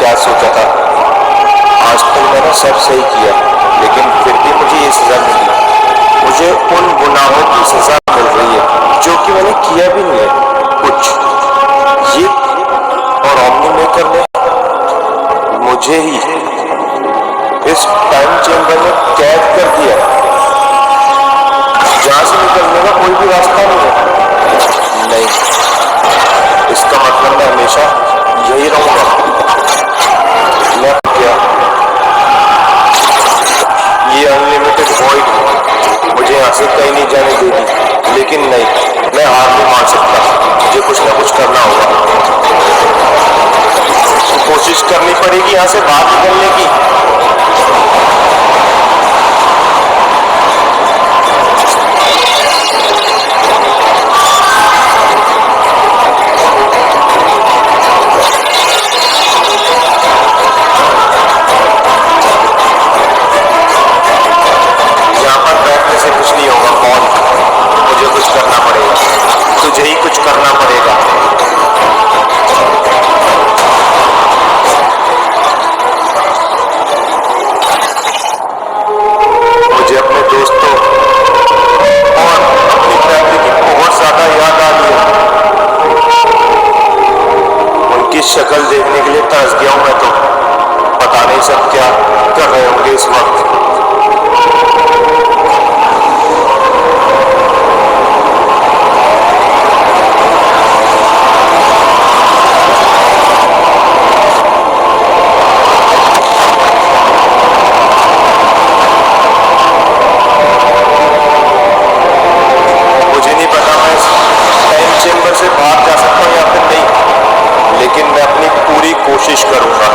क्या सोचा था। आज तक मैंने सब सही किया, लेकिन फिर भी मुझे ये सजा मिली। मुझे उन गुनाहों की सजा मिल रही है जो कि मैंने किया भी नहीं है कुछ। ये और ओमनी मेकर ने मुझे ही इस टाइम चेंबर में कैद कर दिया, जहां से निकलने का कोई भी रास्ता नहीं है। नहीं, इसका मतलब मैं हमेशा यही रहूंगा। मैं क्या, ये अनलिमिटेड वॉइड मुझे यहाँ से कहीं नहीं जाने देगी। लेकिन नहीं, मैं हार नहीं मान सकता। मुझे कुछ ना कुछ करना होगा। कोशिश करनी पड़ेगी यहाँ से बाहर निकलने की। यहाँ पर बैठने से कुछ नहीं होगा कौन, मुझे कुछ करना पड़ेगा। तुझे ही कुछ करना पड़ेगा। मुझे अपने दोस्तों और अपनी फैमिली की बहुत ज्यादा याद आ रही है। उनकी शक्ल देखने के लिए तरस गया हूं मैं तो। पता नहीं सब क्या कर रहे होंगे इस वक्त। मुझे नहीं पता मैं इस टाइम चेंबर से बाहर जा सकता हूँ या फिर नहीं, लेकिन मैं अपनी पूरी कोशिश करूंगा।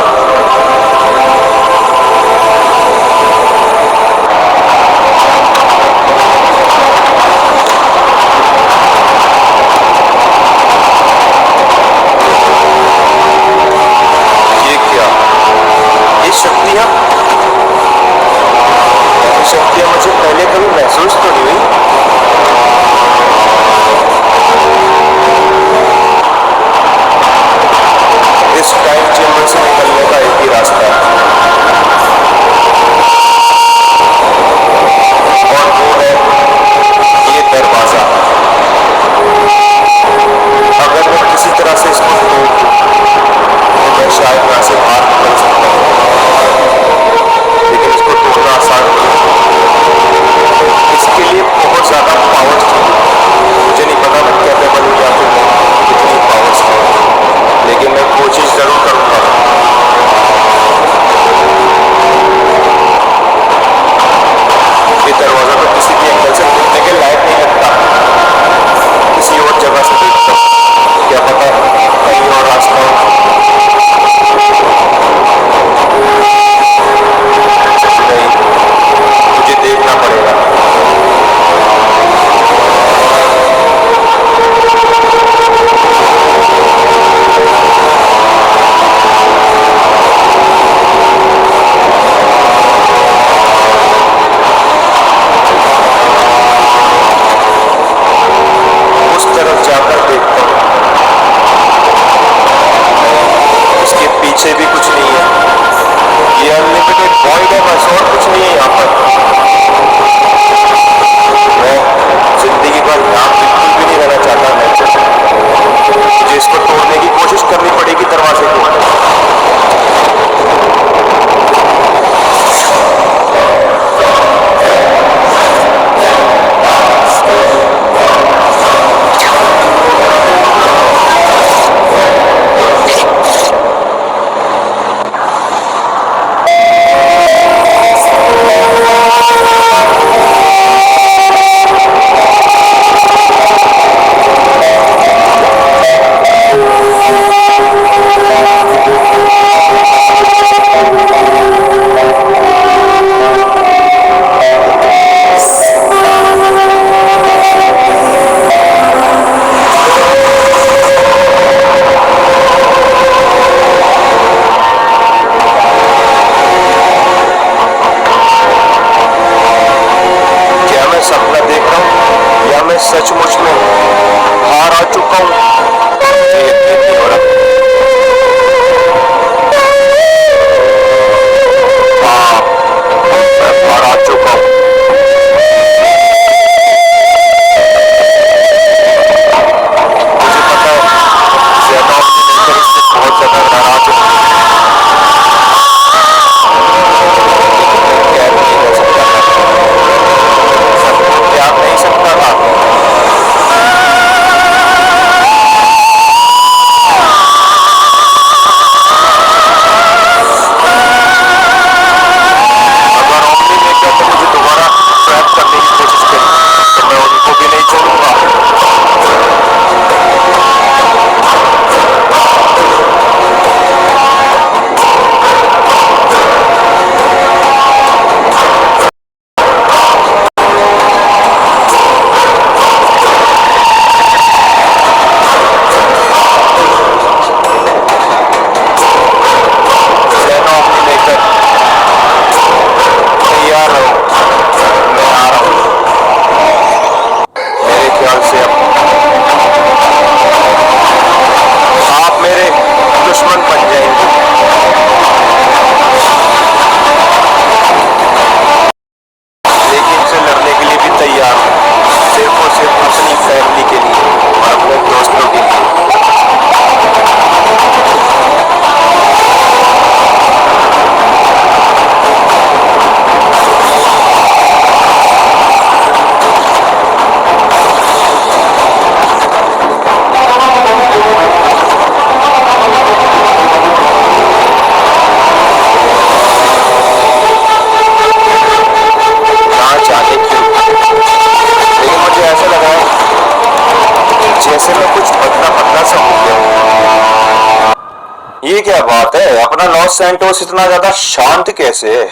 क्या बात है, अपना लॉस सैंटोस इतना ज्यादा शांत कैसे है?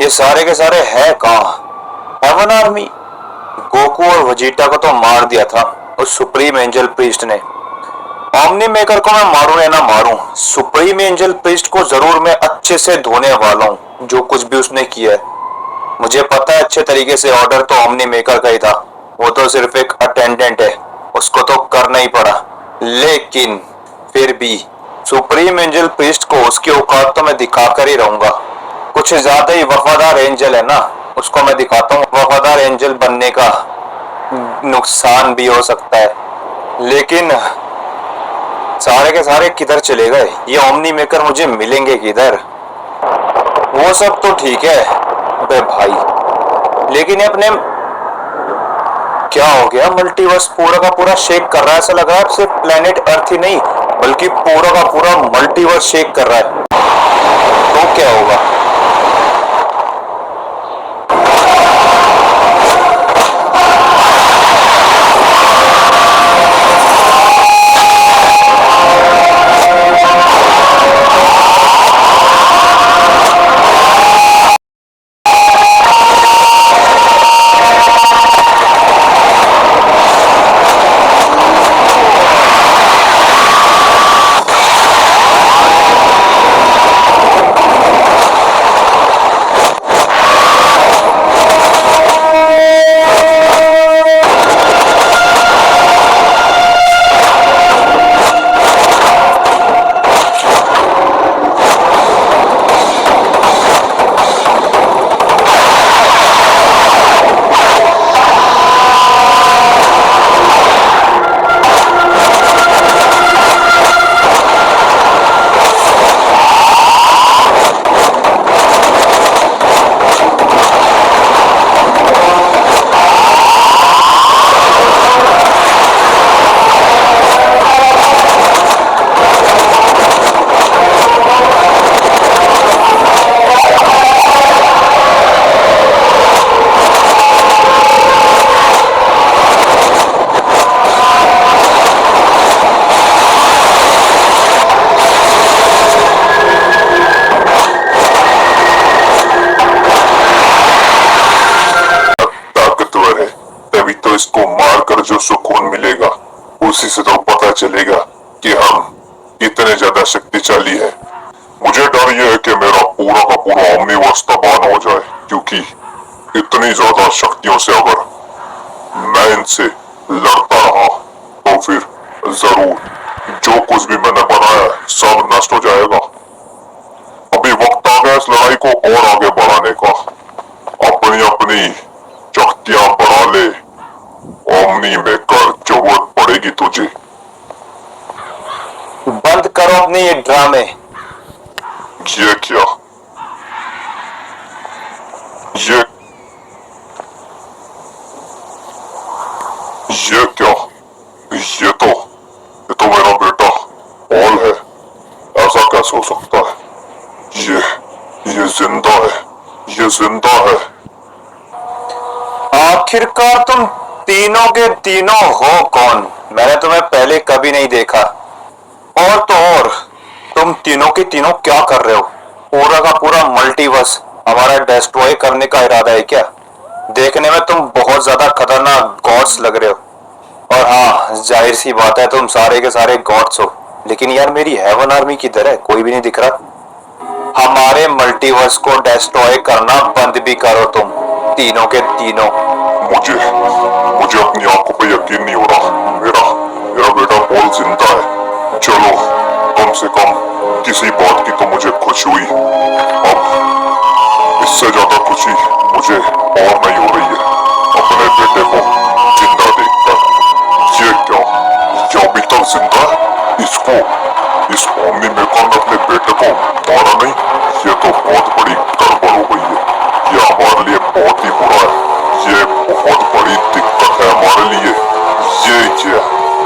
ये सारे के सारे है कहाँ? Heaven army. गोकू और वजीटा को तो मार दिया था उस सुप्रीम एंजल प्रीस्ट ने। ओमनी मेकर को मैं मारूं या ना मारूं, सुप्रीम एंजल प्रीस्ट को जरूर मैं अच्छे से धोने वाला हूं, जो कुछ भी उसने किया है। मुझे पता है अच्छे तरीके से ऑर्डर तो ओमनी मेकर का ही था, वो तो सिर्फ एक अटेंडेंट है, उसको तो करना ही पड़ा। लेकिन फिर भी सुप्रीम एंजल प्रीस्ट को उसकी औकात तो मैं दिखा कर ही रहूंगा। कुछ ज्यादा ही वफादार एंजल है ना, उसको मैं दिखाता हूँ वफादार एंजल बनने का नुकसान भी हो सकता है। लेकिन सारे के सारे किधर चले गए? ये ओमनी मेकर मुझे मिलेंगे किधर? वो सब तो ठीक है बे भाई, लेकिन ये अपने क्या हो गया? मल्टीवर्स पूरा का पूरा शेक कर रहा है, ऐसा लग रहा है सिर्फ प्लेनेट अर्थ ही नहीं बल्कि पूरा का पूरा मल्टीवर्स शेक कर रहा है। तो क्या होगा? जो सुकून मिलेगा उसी से तो पता चलेगा कि हम इतने ज्यादा शक्तिशाली हैं। मुझे डर यह है कि मेरा पूरा का पूरा ओमनीवर्स तबाह हो जाए, क्योंकि इतनी ज्यादा शक्तियों से अगर मैं इनसे लड़ता रहा तो फिर जरूर जो कुछ भी मैंने बनाया है सब नष्ट हो जाएगा। अभी वक्त आ गया इस लड़ाई को और आगे बढ़ाने का। अपनी अपनी शक्तियां बढ़ा ले ओमनी मेकर, जरूरत पड़ेगी तुझे। बंद करो अपने ये ड्रामे। ये क्या? ये क्या? ये तो मेरा बेटा पॉल है। ऐसा कैसे हो सकता है? ये जिंदा है, ये जिंदा है। आखिरकार तुम तीनों के तीनों हो कौन? मैंने तुम्हें पहले कभी नहीं देखा। और तो और तुम तीनों के तीनों क्या कर रहे हो? पूरा का पूरा मल्टीवर्स हमारा डिस्ट्रॉय करने का इरादा है क्या? देखने में तुम बहुत ज्यादा खतरनाक गॉड्स लग रहे हो। और हाँ, जाहिर सी बात है तुम सारे के सारे गॉड्स हो, लेकिन यार मेरी हेवन आर्मी किधर है? कोई भी नहीं दिख रहा। हमारे मल्टीवर्स को डिस्ट्रॉय करना बंद भी करो तुम तीनों के तीनों। मुझे अपनी आंखों पे यकीन नहीं हो रहा। मेरा बेटा पॉल जिंदा है। चलो, कम से कम किसी बात की तो मुझे खुशी हुई। अब इससे ज्यादा खुशी मुझे और नहीं हो रही है अपने बेटे को जिंदा देखकर। ये क्या? ये अभी तक जिंदा है? इस ओमनी मेकर ने अपने बेटे को मारा नहीं? ये तो बहुत बड़ी गड़बड़ हो गई है। ये हमारे लिए बहुत ही बुरा है। ये बहुत बड़ी दिक्कत है हमारे लिए।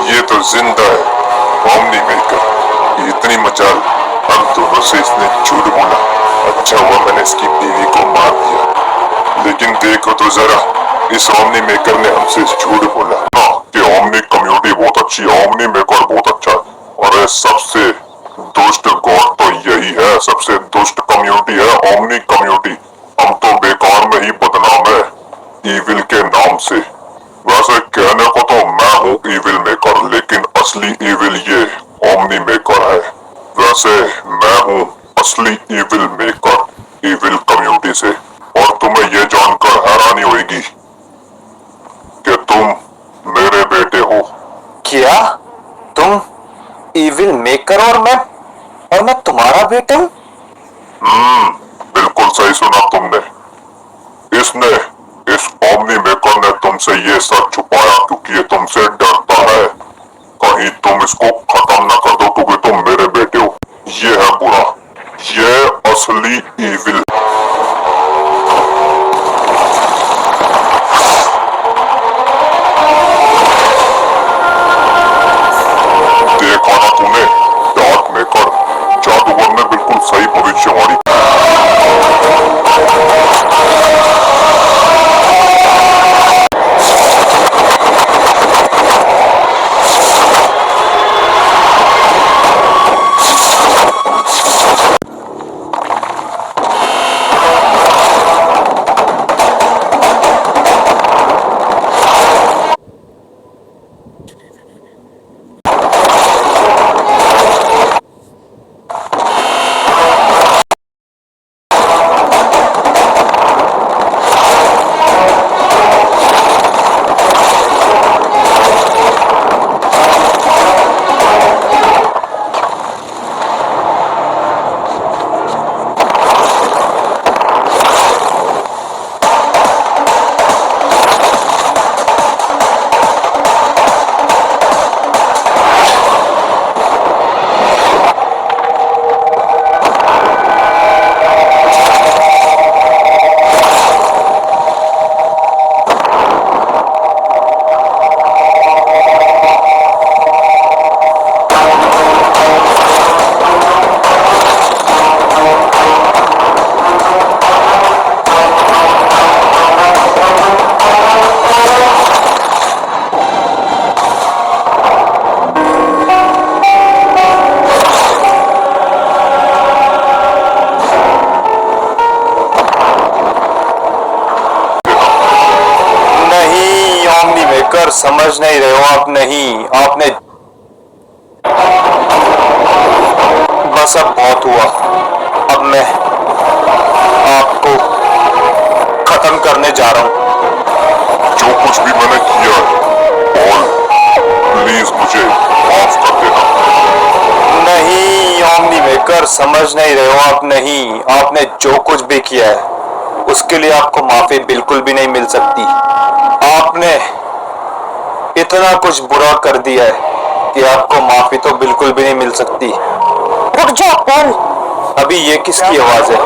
ये तो जिंदा है ओमनी मेकर। इतनी मजाल हम दोनों से इसने झूठ बोला। अच्छा हुआ मैंने इसकी बीवी को मार दिया। लेकिन देखो तो जरा, इस ओमनी मेकर ने हमसे झूठ बोला ना कि ओमनी कम्युनिटी बहुत अच्छी है, ओमनी मेकर बहुत अच्छा है और सबसे दुष्ट गॉड ओमनी कम्युनिटी, हम तो बेकार में ही बदनाम है ईविल के नाम से। वैसे कहने को तो मैं हूँ ईविल मेकर, लेकिन असली ईविल ये ओमनी मेकर है। वैसे मैं हूँ असली ईविल मेकर ईविल कम्युनिटी से, और तुम्हें ये जानकर हैरानी होगी कि तुम मेरे बेटे हो। क्या तुम इविल मेकर और मैं तुम्हारा बेटा हूँ? बिल्कुल सही सुना तुमने। इसने इस ओमनी मेकर ने तुमसे ये सच छुपाया क्योंकि ये तुमसे डरता है कहीं तुम इसको खत्म ना कर दो, क्योंकि तुम मेरे बेटे हो। ये है बुरा, ये असली ईविल। देखा ना तूने, डार्क मेकर जादूगर ने बिल्कुल सही भविष्यवाणी। समझ नहीं रहे हो आप। नहीं, आपने बस अब बहुत हुआ। अब मैं आपको खत्म करने जा रहा हूं। जो कुछ भी मैंने किया है, और प्लीज मुझे माफ कर देना। नहीं ओमनी मेकर, समझ नहीं रहे हो आप। नहीं, आपने जो कुछ भी किया है उसके लिए आपको माफी बिल्कुल भी नहीं मिल सकती। आपने इतना कुछ बुरा कर दिया है कि आपको माफी तो बिल्कुल भी नहीं मिल सकती। रुक जाओ पॉल। अभी ये किसकी आवाज है?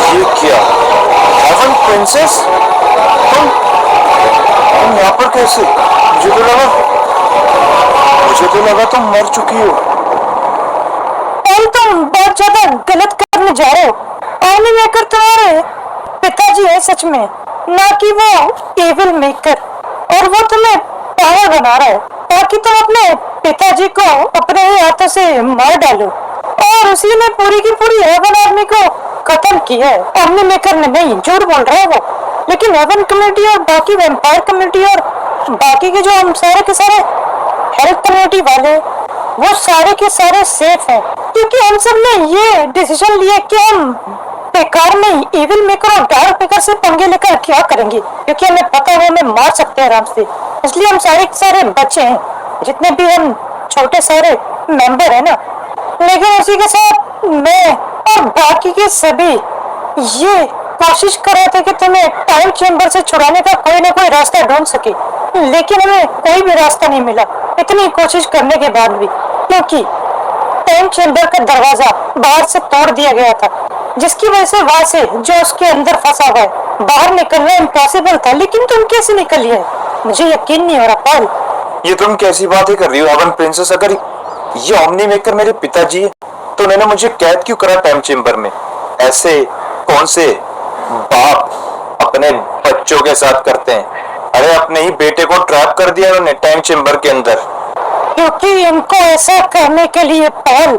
ये क्या? हेवन प्रिंसेस, तुम यहाँ पर कैसे? मुझे तो लगा तुम मर चुकी हो। पॉल, तुम बहुत ज्यादा गलत करने जा रहे हो। ओमनी मेकर तुम्हारे पिताजी है सच में, ना कि वो एविल मेकर। और वो तुम्हें पागल बना रहा है ताकि तुम अपने पिताजी को अपने ही हाथों से मार डालो। और उसी ने पूरी की पूरी हेवन आर्मी को खत्म किया है। ओमनी मेकर ने नहीं, झूठ बोल रहा है वो। लेकिन हेवन कम्युनिटी और बाकी वैम्पायर कम्युनिटी और बाकी के जो हम सारे के सारे हेल्थ कम्युनिटी वाले, वो सारे के सारे सेफ हैं, क्योंकि हम सब ने ये डिसीजन लिया कि हम बेकार में इविल मेकर और डार्क मेकर से पंगे लेकर क्या करेंगे, क्योंकि हमें पता है वो हमें मार सकते हैं आराम से। इसलिए हम सारे के सारे बच्चे हैं, जितने भी हम छोटे सारे मेंबर है ना। लेकिन उसी के साथ मैं और बाकी के सभी ये कोशिश कर रहे थे कि तुम्हें टाइम चेंबर से छुड़ाने का कोई ना कोई रास्ता ढूंढ सके, लेकिन हमें कोई भी रास्ता नहीं मिला इतनी कोशिश करने के बाद भी, क्योंकि टाइम चेंबर का दरवाजा बाहर से तोड़ दिया गया था, जिसकी वजह से वहां से जो उसके अंदर फंसा हुआ है बाहर निकलना इम्पॉसिबल था। लेकिन तुम कैसे निकली है, मुझे यकीन नहीं हो रहा पॉल। ये तुम कैसी बातें कर रही हो हेवन प्रिंसेस? अगर ये ओमनी मेकर मेरे पिताजी है तो उन्होंने मुझे कैद क्यों करा टाइम चेंबर में? ऐसे कौन से बाप अपने बच्चों के साथ करते हैं? अरे अपने ही बेटे को ट्रैप कर दिया उन्होंने टाइम चेंबर के अंदर। क्योंकि इनको ऐसा करने के लिए पॉल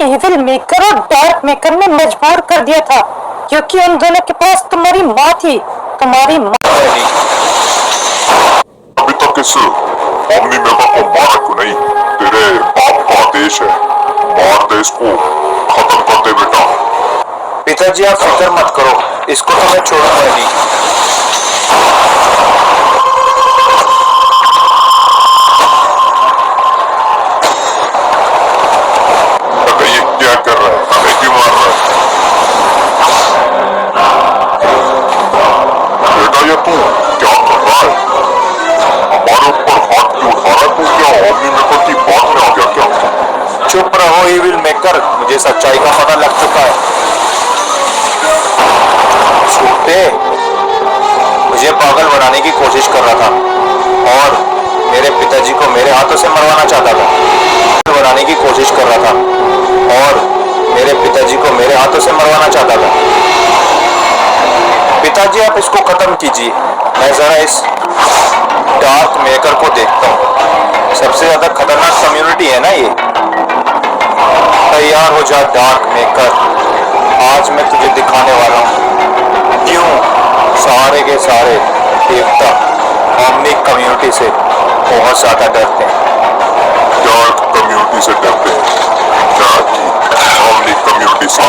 एविल मेकर और डार्क मेकर ने मजबूर कर दिया था, क्योंकि उन दोनों के पास तुम्हारी माँ थी। तुम्हारी माँ अभी तक इस ओमनी मेगा को मारा क्यों नहीं? तेरे बाप का आदेश है, मार दे इसको, खत्म कर दे बेटा। पिताजी आप फिक्र मत करो, इसको तो मैं छोड़ूंगा नहीं। अबे ये क्या कर रहा है? हमें क्यों मार रहा है? बेटा ये तू क्या कर रहा है? हमारे ऊपर हाथ क्यों उठा रहा है? तू क्या ओमनी मेगा की बात में आ गया क्या? चुप रहो एविल मेकर, मुझे सच्चाई का पता लग चुका है। छुट्टे मुझे पागल बनाने की कोशिश कर रहा था और मेरे पिताजी को मेरे हाथों से मरवाना चाहता था। पागल बनाने की कोशिश कर रहा था और मेरे पिताजी को मेरे हाथों से मरवाना चाहता था। पिताजी आप इसको खत्म कीजिए, मैं जरा इस डार्क मेकर को देखता हूँ। सबसे ज्यादा खतरनाक कम्युनिटी है ना ये। तैयार हो जा डार्क मेकर, आज मैं तुझे दिखाने वाला हूँ क्यों सारे के सारे देवता ओमनी कम्युनिटी से बहुत ज्यादा डरते हैं। डार्क कम्युनिटी से डरते हैं, क्या कि ओमनी कम्युनिटी से?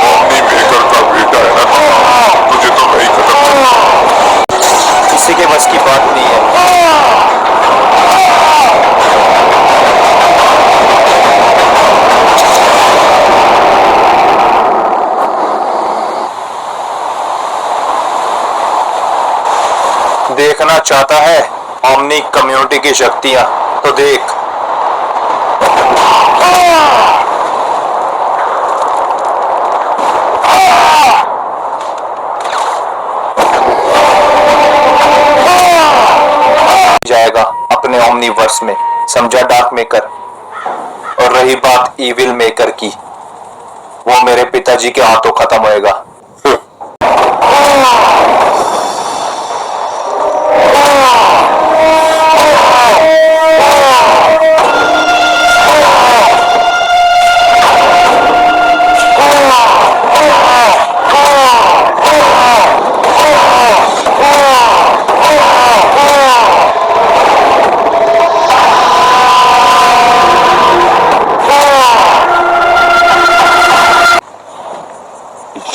ओमनी मेकर का बेटा है ना, तुझे तो नहीं खत्म। किसी के बस की बात नहीं है। देखना चाहता है ओमनी कम्युनिटी की शक्तियां, तो देख। जाएगा अपने ओमनीवर्स में, समझा डार्क मेकर? और रही बात इविल मेकर की, वो मेरे पिताजी के हाथों खत्म होएगा।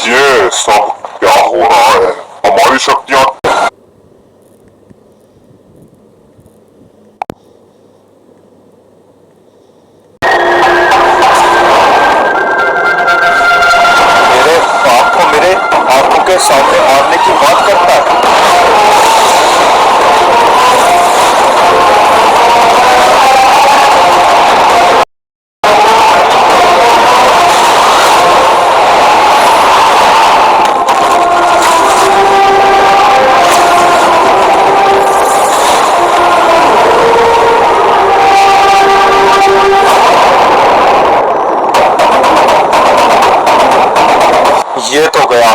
ये सब क्या हो रहा है? हमारी शक्तियां मेरे बाप को मेरे आंखों के सामने मारने की बात करता है। ये तो गया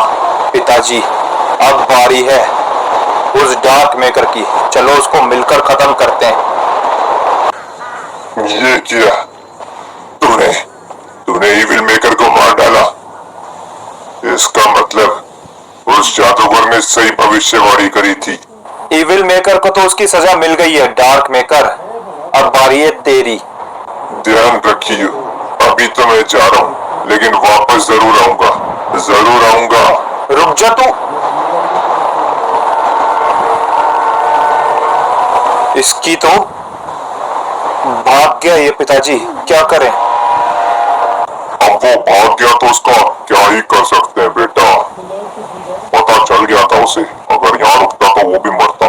पिताजी, अब बारी है उस डार्क मेकर की। चलो उसको मिलकर खत्म करते हैं। ये किया तूने? तूने इविल मेकर को मार डाला। इसका मतलब उस जादूगर ने सही भविष्यवाणी करी थी। इविल मेकर को तो उसकी सजा मिल गई है डार्क मेकर, अब बारी है तेरी। ध्यान रखिए, अभी तो मैं जा रहा हूँ, लेकिन वापस जरूर आऊंगा, जरूर आऊंगा। रुक जा तू। इसकी तो भाग गया ये पिताजी, क्या करें? अब वो भाग गया तो उसका क्या ही कर सकते हैं बेटा। पता चल गया था उसे, अगर यहाँ रुकता तो वो भी मरता।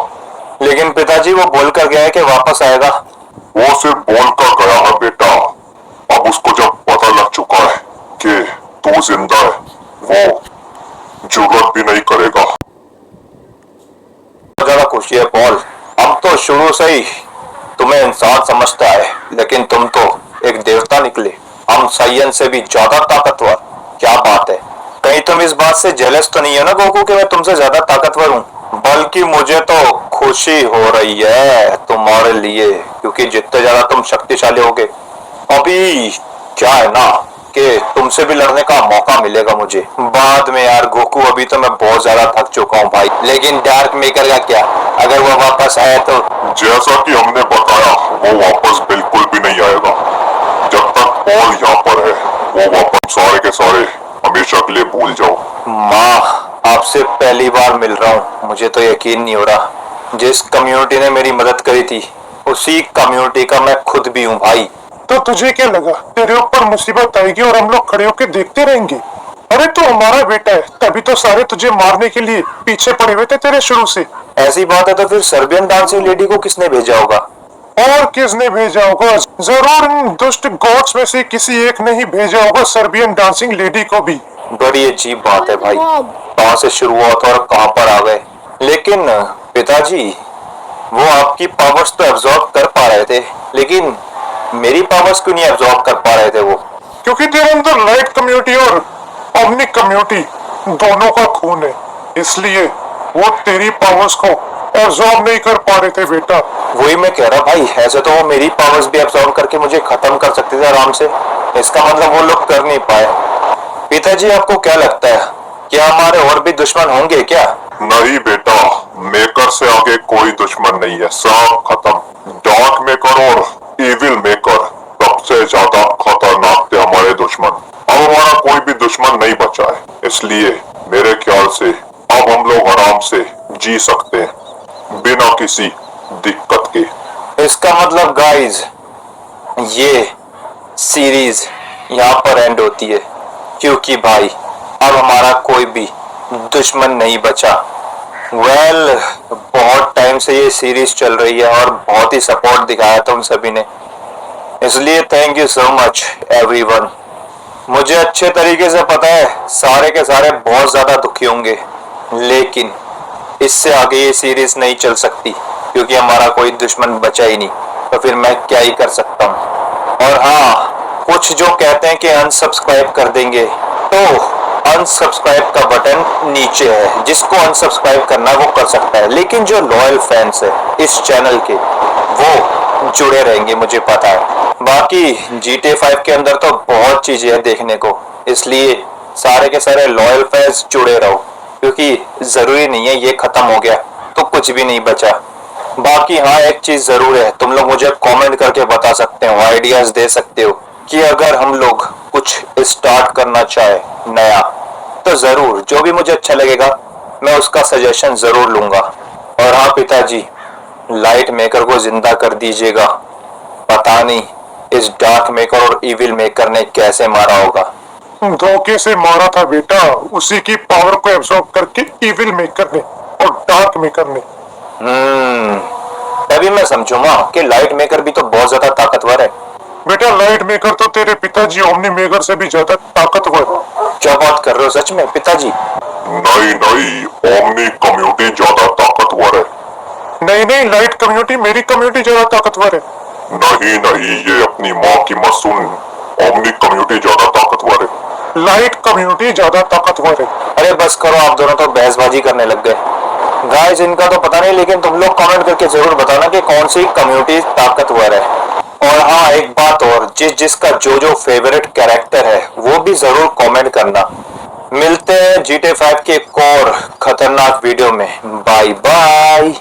लेकिन पिताजी वो बोल कर गया है कि वापस आएगा। वो सिर्फ बोल कर गया है बेटा। अब उसको जब पता लग चुका है कि तू जिंदा है, वो जुर्रत भी नहीं करेगा। ज्यादा खुशी है पॉल, अब तो शुरू से ही तुम्हें इंसान समझता है, लेकिन तुम तो एक देवता निकले। हम साइयन से भी ज्यादा ताकतवर। क्या बात है, कहीं तुम इस बात से जेलस तो नहीं हो ना गोकू कि मैं तुमसे ज्यादा ताकतवर हूँ? बल्कि मुझे तो खुशी हो रही है तुम्हारे लिए, क्योंकि जितने ज्यादा तुम शक्तिशाली होगे, अभी क्या है ना कि तुमसे भी लड़ने का मौका मिलेगा मुझे बाद में। यार गोकू, अभी तो मैं बहुत ज्यादा थक चुका हूँ भाई। लेकिन डार्क मेकर का क्या, अगर वो वापस आया तो? जैसा कि हमने बताया, वो वापस बिल्कुल भी नहीं आएगा। जब तक पॉल यहाँ पर है, वो वापस सारे के सारे हमेशा के लिए भूल जाओ। माँ, आपसे पहली बार मिल रहा हूँ, मुझे तो यकीन नहीं हो रहा। जिस कम्युनिटी ने मेरी मदद करी थी, उसी कम्युनिटी का मैं खुद भी हूँ भाई। तो तुझे क्या लगा तेरे ऊपर मुसीबत आएगी और हम लोग खड़े होकर देखते रहेंगे? अरे तू हमारा बेटा है, तभी तो सारे तुझे मारने के लिए पीछे पड़े हुए थे तेरे शुरू से। ऐसी बात है तो फिर सर्बियन डांसिंग लेडी को किसने भेजा होगा? और किसने भेजा होगा? जरूर इन दुष्ट गॉड्स में से किसी एक ने ही भेजा होगा सर्बियन डांसिंग लेडी को भी। बड़ी अजीब बात है भाई, कहाँ से शुरू हुआ था और कहाँ पर आ गए। लेकिन पिताजी, वो आपकी पावर्स तो एब्जॉर्ब कर पा रहे थे, लेकिन मेरी पावर्स क्यों नहीं एब्जॉर्ब कर पा रहे थे वो? क्योंकि तेरे अंदर लाइट कम्युनिटी और ओमनी कम्युनिटी दोनों का खून है, इसलिए वो तेरी पावर्स को एब्जॉर्ब नहीं कर पा रहे थे बेटा। वही मैं कह रहा भाई, ऐसे तो वो मेरी पावर्स भी एब्जॉर्ब करके मुझे खत्म कर सकते थे आराम से। इसका मतलब वो लोग कर नहीं पाए। पिताजी, आपको क्या लगता है, क्या हमारे और भी दुश्मन होंगे क्या? नहीं बेटा, मेकर से आगे कोई दुश्मन नहीं है, सब खत्म। डार्क मेकर और इविल मेकर सबसे ज्यादा खतरनाक थे हमारे दुश्मन। अब हमारा कोई भी दुश्मन नहीं बचा है, इसलिए मेरे ख्याल से अब हम लोग आराम से जी सकते हैं बिना किसी दिक्कत के। इसका मतलब गाइज, ये सीरीज यहाँ पर एंड होती है, क्योंकि भाई अब हमारा कोई भी दुश्मन नहीं बचा। बहुत टाइम से ये सीरीज चल रही है और बहुत ही सपोर्ट दिखाया तुम सभी ने, इसलिए thank you so much everyone. मुझे अच्छे तरीके से पता है सारे के सारे बहुत ज्यादा दुखी होंगे, लेकिन इससे आगे ये सीरीज नहीं चल सकती, क्योंकि हमारा कोई दुश्मन बचा ही नहीं। तो फिर मैं क्या ही कर सकता हूँ। और हाँ, कुछ जो कहते हैं कि अनसब्सक्राइब कर देंगे, तो अनसब्सक्राइब का बटन नीचे है, जिसको अनसब्सक्राइब करना है वो कर सकता है। लेकिन जो लॉयल फैंस है इस चैनल के, वो जुड़े रहेंगे, मुझे पता है। बाकी GTA 5 के अंदर तो बहुत चीजें हैं देखने को, इसलिए सारे के सारे लॉयल फैंस जुड़े रहो, क्योंकि जरूरी नहीं है ये खत्म हो गया तो कुछ भी नहीं बचा। बाकी हाँ, एक चीज जरूर है, तुम लोग मुझे कमेंट करके बता सकते हो, आइडियाज दे सकते हो कि अगर हम लोग कुछ स्टार्ट करना चाहे नया, तो जरूर जो भी मुझे अच्छा लगेगा मैं उसका सजेशन जरूर लूंगा। और हाँ पिताजी, लाइट मेकर को जिंदा कर दीजिएगा। पता नहीं इस डार्क मेकर और इविल मेकर ने कैसे मारा होगा। धोखे से मारा था बेटा, उसी की पावर को एब्सॉर्ब करके इविल मेकर ने और डार्क मेकर ने। तभी मैं समझूंगा कि लाइट मेकर भी तो बहुत ज्यादा ताकतवर है। बेटा लाइट मेकर तो तेरे पिताजी ओमनी मेकर से भी ज्यादा ताकतवर है। क्या बात कर रहे हो सच में पिताजी? नहीं नहीं, ओमनी कम्युनिटी ज्यादा ताकतवर है। नहीं नहीं, लाइट कम्युनिटी मेरी कम्युनिटी ज्यादा ताकतवर है। नहीं नहीं, ये अपनी माँ की मत सुन, ओमनी कम्युनिटी ज्यादा ताकतवर है। लाइट कम्युनिटी ज्यादा ताकतवर है। अरे बस करो, आप दोनों तो बहसबाजी करने लग गए। गाइस, इनका तो पता नहीं, लेकिन तुम लोग कमेंट करके जरूर बताना कि कौन सी कम्युनिटी ताकतवर है। और हाँ, एक बात और, जिसका जो फेवरेट कैरेक्टर है वो भी जरूर कमेंट करना। मिलते हैं GTA 5 के एक और खतरनाक वीडियो में। Bye bye.